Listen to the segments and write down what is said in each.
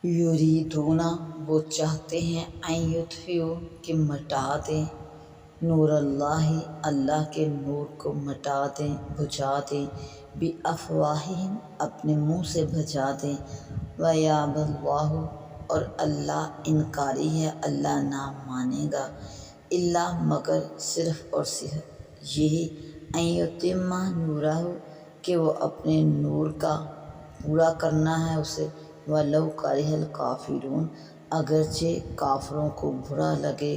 یریدون وہ چاہتے ہیں ان یطفئوا کہ مٹا دیں نور اللہ اللہ کے نور کو مٹا دیں بجھا دیں بافواہہم اپنے منہ سے بجھا دیں ویابی اللہ اور اللہ انکاری ہے اللہ نہ مانے گا الا مگر صرف اور صرف یہی ان یتم نورہ کہ وہ اپنے نور کا پورا کرنا ہے اسے ولو کرہ الکافرون اگرچہ کافروں کو برا لگے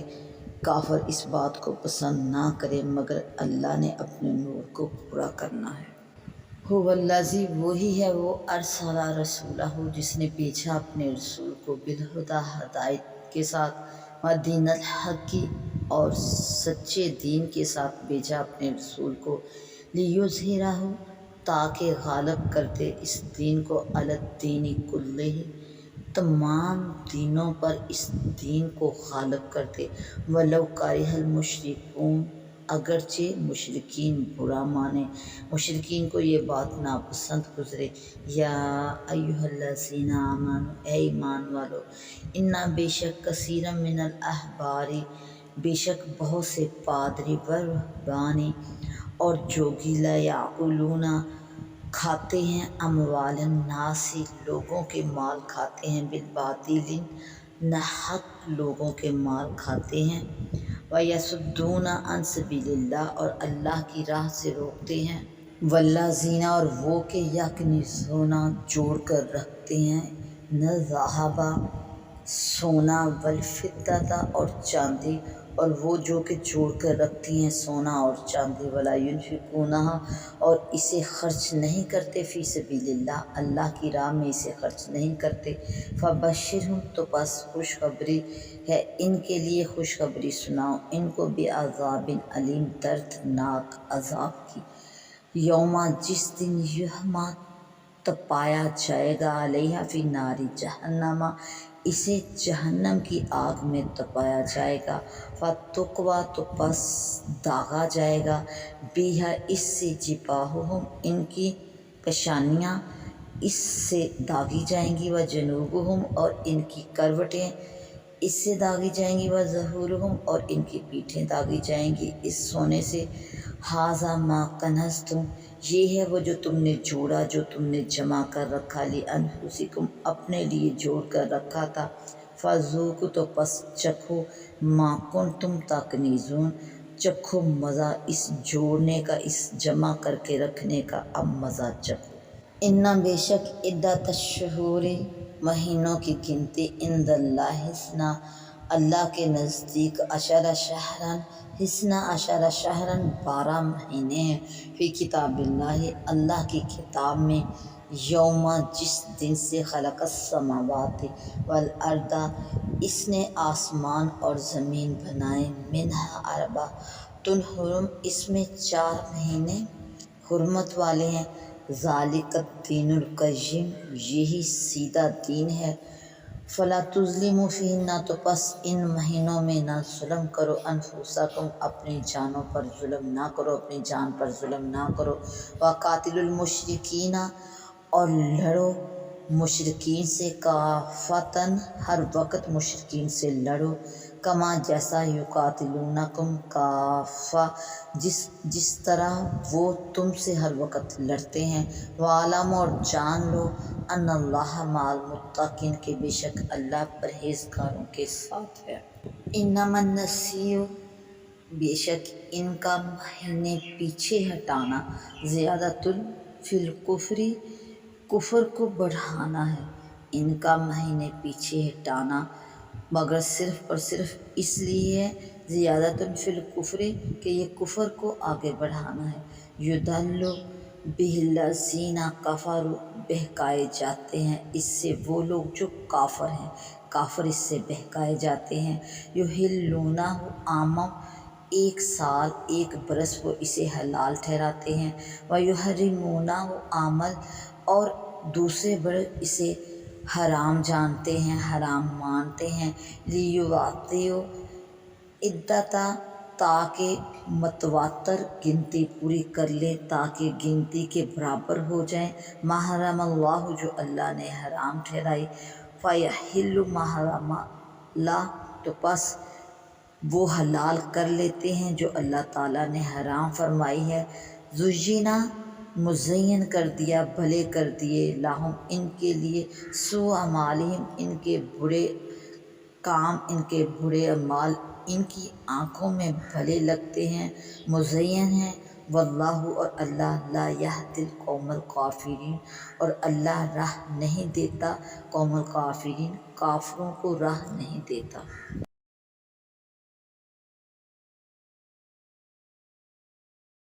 کافر اس بات کو پسند نہ کرے مگر اللہ نے اپنے نور کو پورا کرنا ہے۔ هو الذی وہی ہے وہ ارسل رسولہ جس نے بھیجا اپنے رسول کو بالہدی ہدایت کے ساتھ ودین الحق اور سچے دین کے ساتھ بھیجا اپنے رسول کو لیظہرہ تاکہ غالب کر دے اس دین کو علی الدین کلہ تمام دینوں پر اس دین کو غالب کر دے ولو کرہ المشرکون اگرچہ مشرکین برا مانے مشرکین کو یہ بات ناپسند گزرے۔ یا ایھا الذین آمنوا اے ایمان والو ان بے شک کثیرا من الاحبار بے شک بہت سے پادری ورہبان اور جوگی لیأکلون کھاتے ہیں اموال الناس لوگوں کے مال کھاتے ہیں بالباطل ناحق لوگوں کے مال کھاتے ہیں ویصدون عن سبیل اللہ اور اللہ کی راہ سے روکتے ہیں والذین اور وہ کہ یکنزون جوڑ کر رکھتے ہیں الذھب سونا والفضہ اور چاندی اور وہ جو کہ جوڑ کر رکھتی ہیں سونا اور چاندی ولا ینفقونھا اور اسے خرچ نہیں کرتے فی سبیل اللہ اللہ کی راہ میں اسے خرچ نہیں کرتے فبشرھم تو بس خوشخبری ہے ان کے لیے خوشخبری سناؤ ان کو بعذاب علیم دردناک عذاب کی یوم جس دن یحمٰ تپایا جائے گا علیہا فی نار جہنم اسے جہنم کی آگ میں تپایا جائے گا فتقویٰ تو پس داغا جائے گا بیہا اس سے جباہہم ان کی پیشانیاں اس سے داغی جائیں گی وجنوبہم اور ان کی کروٹیں اس سے داغی جائیں گی وظہورہم اور ان کی پیٹھیں داغی جائیں گی اس سونے سے ھذا ما کنزتم یہ ہے وہ جو تم نے جوڑا جو تم نے جمع کر رکھا لانفسکم اپنے لیے جوڑ کر رکھا تھا فذوقوا تو پس چکھو ما کنتم تکنزون چکھو مزہ اس جوڑنے کا اس جمع کر کے رکھنے کا اب مزہ چکھو۔ ان بے شک عدت الشہور مہینوں کی گنتی عند اللہ اثنا اللہ کے نزدیک عشر شہرا اثنا عشر شہرا 12 مہینے ہیں فی کتاب اللہ اللہ کی کتاب میں یوم جس دن سے خلق السماوات والارض اس نے آسمان اور زمین بنائے منہا اربعۃ حرم اس میں 4 مہینے حرمت والے ہیں ذالک الدین القیم یہی سیدھا دین ہے فلا تظلموا فیہن تو پس ان مہینوں میں نہ ظلم کرو انفسکم اپنی جانوں پر ظلم نہ کرو اپنی جان پر ظلم نہ کرو وقاتلوا المشرکین اور لڑو مشرکین سے کافۃ ہر وقت مشرکین سے لڑو کما جیسا یقاتلونکم کافہ جس طرح وہ تم سے ہر وقت لڑتے ہیں وَاعْلَمُوا اور جان لو ان اللہ مع المتقین کہ بے شک اللہ پرہیزگاروں کے ساتھ ہے۔ انما النسیء بے شک ان کا مہینے پیچھے ہٹانا زیادۃ فی الکفر کفر کو بڑھانا ہے ان کا مہینے پیچھے ہٹانا مگر صرف اور صرف اس لیے ہے زیادۃ فی الکفر کہ یہ کفر کو آگے بڑھانا ہے یضل بہ الذین کفروا بہکائے جاتے ہیں اس سے وہ لوگ جو کافر ہیں کافر اس سے بہکائے جاتے ہیں یحلونہ عامًا 1 سال 1 برس وہ اسے حلال ٹھہراتے ہیں ویحرمونہ عامًا اور دوسرے برس اسے حرام جانتے ہیں حرام مانتے ہیں لیواطئوا عدتا تاکہ متواتر گنتی پوری کر لیں، تاکہ گنتی کے برابر ہو جائیں، محرم اللہ جو اللہ نے حرام ٹھہرائی، فیحل محرم اللہ تو پس وہ حلال کر لیتے ہیں جو اللہ تعالیٰ نے حرام فرمائی ہے، زینا مزین کر دیا، بھلے کر دیے، لہم ان کے لیے، سوء اعمالہم ان کے برے کام، ان کے برے اعمال ان کی آنکھوں میں بھلے لگتے ہیں، مزین ہیں، واللہ اور اللہ لا یہدی القوم الکافرین اور اللہ راہ نہیں دیتا قوم الکافرین، کافروں کو راہ نہیں دیتا۔